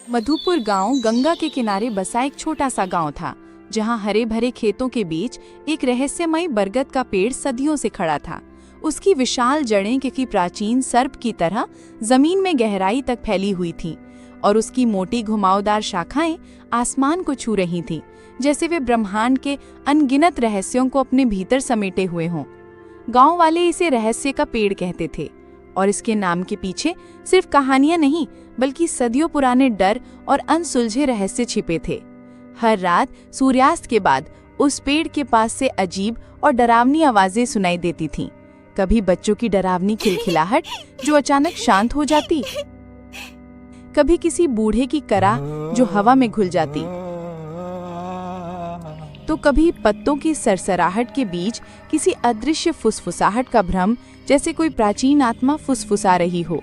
मधुपुर गांव गंगा के किनारे बसा एक छोटा सा गांव था, जहां हरे भरे खेतों के बीच एक रहस्यमयी बरगद का पेड़ सदियों से खड़ा था। उसकी विशाल जड़ें किसी प्राचीन सर्प की तरह जमीन में गहराई तक फैली हुई थीं और उसकी मोटी घुमावदार शाखाएं आसमान को छू रही थीं, जैसे वे ब्रह्मांड के अनगिनत रहस्यों को अपने भीतर समेटे हुए हों। गांव वाले इसे रहस्य का पेड़ कहते थे और इसके नाम के पीछे सिर्फ कहानियां नहीं, बल्कि सदियों पुराने डर और अनसुलझे रहस्य छिपे थे। हर रात सूर्यास्त के बाद उस पेड़ के पास से अजीब और डरावनी आवाजें सुनाई देती थीं। कभी बच्चों की डरावनी खिलखिलाहट जो अचानक शांत हो जाती, कभी किसी बूढ़े की कराह जो हवा में घुल जाती, तो कभी पत्तों की सरसराहट के बीच किसी अदृश्य फुसफुसाहट का भ्रम, जैसे कोई प्राचीन आत्मा फुसफुसा रही हो।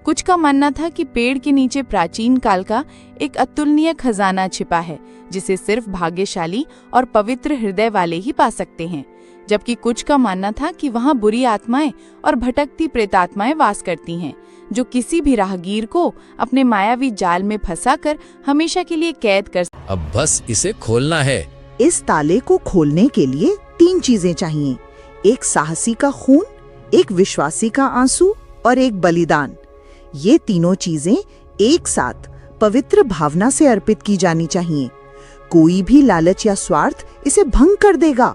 कुछ का मानना था कि पेड़ के नीचे प्राचीन काल का एक अतुलनीय खजाना छिपा है, जिसे सिर्फ भाग्यशाली और पवित्र हृदय वाले ही पा सकते हैं, जबकि कुछ का मानना था कि वहां बुरी आत्माएं और भटकती प्रेतात्माएं वास करती हैं, जो किसी भी राहगीर को अपने मायावी जाल में फंसाकर हमेशा के लिए कैद कर। अब बस इसे खोलना है। इस ताले को खोलने के लिए 3 चीजें चाहिए: एक साहसी का खून, एक विश्वासी का आंसू और एक बलिदान। ये तीनों चीजें एक साथ पवित्र भावना से अर्पित की जानी चाहिए। कोई भी लालच या स्वार्थ इसे भंग कर देगा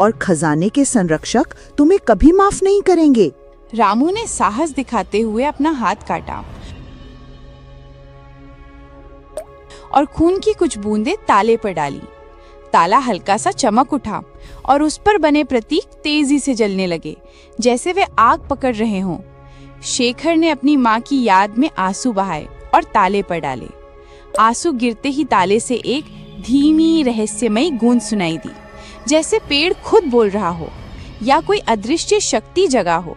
और खजाने के संरक्षक तुम्हें कभी माफ नहीं करेंगे। रामू ने साहस दिखाते हुए अपना हाथ काटा और खून की कुछ बूंदें ताले पर डाली। ताला हल्का सा चमक उठा और उस पर बने प्रतीक तेजी से जलने लगे, जैसे वे आग पकड़ रहे हों। शेखर ने अपनी माँ की याद में आंसू बहाए और ताले पर डाले। आंसू गिरते ही ताले से एक धीमी रहस्यमयी गूंज सुनाई दी, जैसे पेड़ खुद बोल रहा हो या कोई अदृश्य शक्ति जगा हो।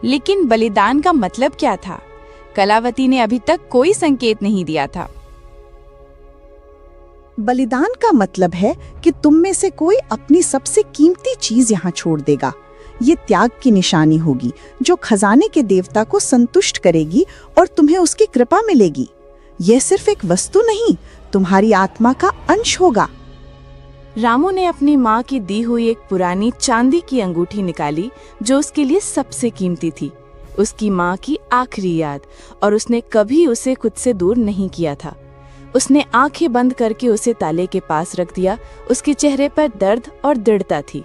लेकिन बलिदान का मतलब क्या था? कलावती ने अभी तक कोई संकेत नहीं दिया था। बलिदान का मतलब है कि तुम में से कोई अपनी सबसे कीमती चीज यहाँ छोड़ देगा। ये त्याग की निशानी होगी जो खजाने के देवता को संतुष्ट करेगी और तुम्हें उसकी कृपा मिलेगी। यह सिर्फ एक वस्तु नहीं, तुम्हारी आत्मा का अंश होगा। रामू ने अपनी माँ की दी हुई एक पुरानी चांदी की अंगूठी निकाली, जो उसके लिए सबसे कीमती थी, उसकी माँ की आखिरी याद, और उसने कभी उसे खुद से दूर नहीं किया था। उसने आंखें बंद करके उसे ताले के पास रख दिया। उसके चेहरे पर दर्द और दृढ़ता थी।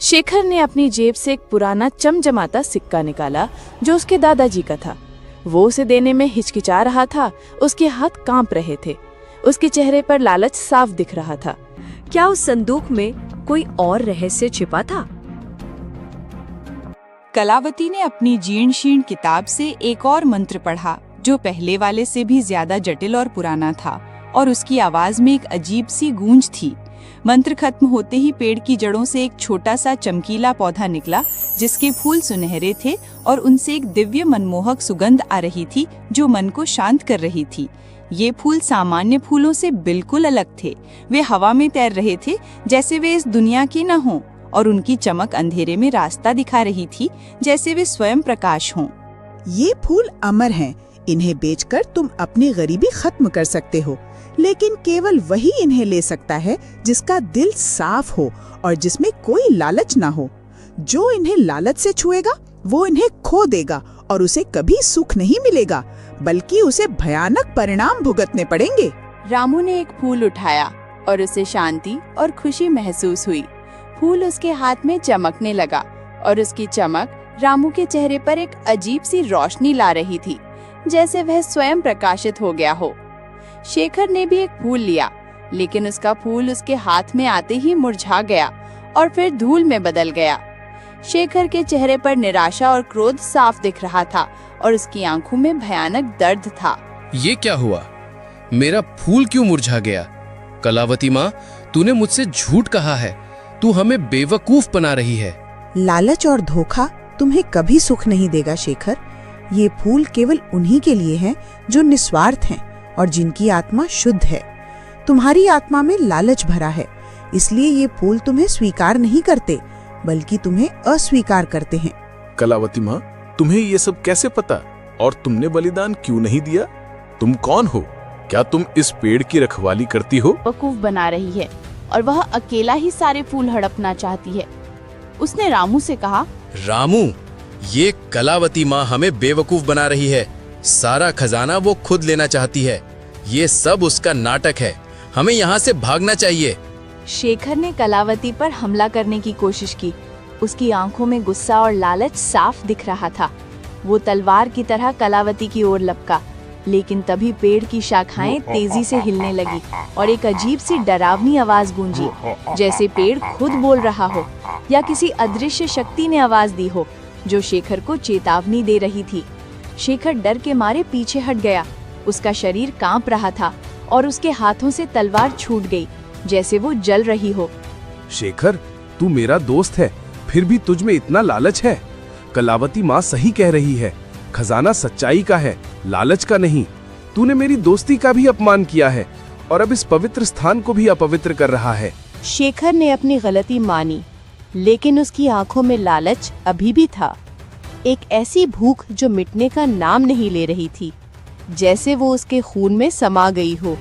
शेखर ने अपनी जेब से एक पुराना चमचमाता सिक्का निकाला, जो उसके दादाजी का था। वो उसे देने में हिचकिचा रहा था, उसके हाथ कांप रहे थे, उसके चेहरे पर लालच साफ दिख रहा था। क्या उस संदूक में कोई और रहस्य छिपा था? कलावती ने अपनी जीर्ण शीर्ण किताब से एक और मंत्र पढ़ा, जो पहले वाले से भी ज्यादा जटिल और पुराना था, और उसकी आवाज में एक अजीब सी गूंज थी। मंत्र खत्म होते ही पेड़ की जड़ों से एक छोटा सा चमकीला पौधा निकला, जिसके फूल सुनहरे थे और उनसे एक दिव्य मनमोहक सुगंध आ रही थी, जो मन को शांत कर रही थी। ये फूल सामान्य फूलों से बिल्कुल अलग थे। वे हवा में तैर रहे थे, जैसे वे इस दुनिया के न हों, और उनकी चमक अंधेरे में रास्ता दिखा रही थी, जैसे वे स्वयं प्रकाश हों। ये फूल अमर हैं। इन्हें बेचकर तुम अपनी गरीबी खत्म कर सकते हो, लेकिन केवल वही इन्हें ले सकता है जिसका दिल साफ हो और जिसमें कोई लालच ना हो। जो इन्हें लालच से छुएगा वो इन्हें खो देगा और उसे कभी सुख नहीं मिलेगा, बल्कि उसे भयानक परिणाम भुगतने पड़ेंगे। रामू ने एक फूल उठाया और उसे शांति और खुशी महसूस हुई। फूल उसके हाथ में चमकने लगा और उसकी चमक रामू के चेहरे पर एक अजीब सी रोशनी ला रही थी, जैसे वह स्वयं प्रकाशित हो गया हो। शेखर ने भी एक फूल लिया, लेकिन उसका फूल उसके हाथ में आते ही मुरझा गया और फिर धूल में बदल गया। शेखर के चेहरे पर निराशा और क्रोध साफ दिख रहा था और उसकी आंखों में भयानक दर्द था। ये क्या हुआ? मेरा फूल क्यों मुरझा गया? कलावती माँ, तूने मुझसे झूठ कहा है। तू हमें बेवकूफ बना रही है। लालच और धोखा तुम्हें कभी सुख नहीं देगा शेखर। ये फूल केवल उन्हीं के लिए हैं जो निस्वार्थ हैं और जिनकी आत्मा शुद्ध है। तुम्हारी आत्मा में लालच भरा है, इसलिए ये फूल तुम्हें स्वीकार नहीं करते, बल्कि तुम्हें अस्वीकार करते हैं। कलावती माँ, तुम्हें ये सब कैसे पता? और तुमने बलिदान क्यों नहीं दिया? तुम कौन हो? क्या तुम इस पेड़ की रखवाली करती हो? बेवकूफ बना रही है और वह अकेला ही सारे फूल हड़पना चाहती है। उसने रामू से कहा, रामू, ये कलावती माँ हमें बेवकूफ बना रही है। सारा खजाना वो खुद लेना चाहती है। ये सब उसका नाटक है। हमें यहाँ से भागना चाहिए। शेखर ने कलावती पर हमला करने की कोशिश की। उसकी आंखों में गुस्सा और लालच साफ दिख रहा था। वो तलवार की तरह कलावती की ओर लपका, लेकिन तभी पेड़ की शाखाएं तेजी से हिलने लगी और एक अजीब सी डरावनी आवाज गूंजी, जैसे पेड़ खुद बोल रहा हो या किसी अदृश्य शक्ति ने आवाज दी हो जो शेखर को चेतावनी दे रही थी। शेखर डर के मारे पीछे हट गया। उसका शरीर कांप रहा था और उसके हाथों से तलवार छूट गई, जैसे वो जल रही हो। शेखर, तू मेरा दोस्त है, फिर भी तुझ में इतना लालच है। कलावती माँ सही कह रही है, खजाना सच्चाई का है, लालच का नहीं। तूने मेरी दोस्ती का भी अपमान किया है और अब इस पवित्र स्थान को भी अपवित्र कर रहा है। शेखर ने अपनी गलती मानी, लेकिन उसकी आंखों में लालच अभी भी था, एक ऐसी भूख जो मिटने का नाम नहीं ले रही थी, जैसे वो उसके खून में समा गई हो।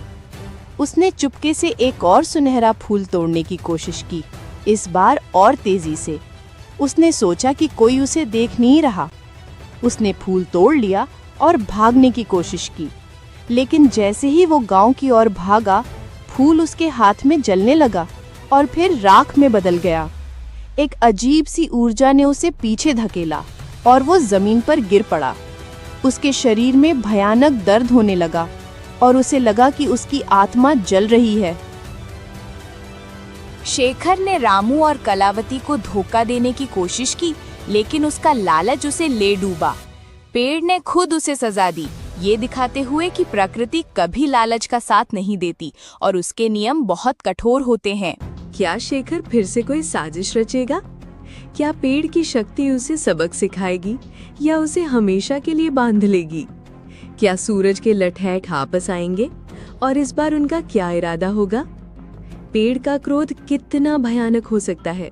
उसने चुपके से एक और सुनहरा फूल तोड़ने की कोशिश की, इस बार और तेजी से। उसने सोचा कि कोई उसे देख नहीं रहा। उसने फूल तोड़ लिया और भागने की कोशिश की, लेकिन जैसे ही वो गांव की ओर भागा, फूल उसके हाथ में जलने लगा और फिर राख में बदल गया। एक अजीब सी ऊर्जा ने उसे पीछे धकेला और वो जमीन पर गिर पड़ा। उसके शरीर में भयानक दर्द होने लगा और उसे लगा कि उसकी आत्मा जल रही है। शेखर ने रामू और कलावती को धोखा देने की कोशिश की, लेकिन उसका लालच उसे ले डूबा। पेड़ ने खुद उसे सजा दी, ये दिखाते हुए कि प्रकृति कभी लालच का साथ नहीं देती और उसके नियम बहुत कठोर होते हैं। क्या शेखर फिर से कोई साजिश रचेगा? क्या पेड़ की शक्ति उसे सबक सिखाएगी या उसे हमेशा के लिए बांध लेगी? क्या सूरज के लठैट वापस आएंगे और इस बार उनका क्या इरादा होगा? पेड़ का क्रोध कितना भयानक हो सकता है।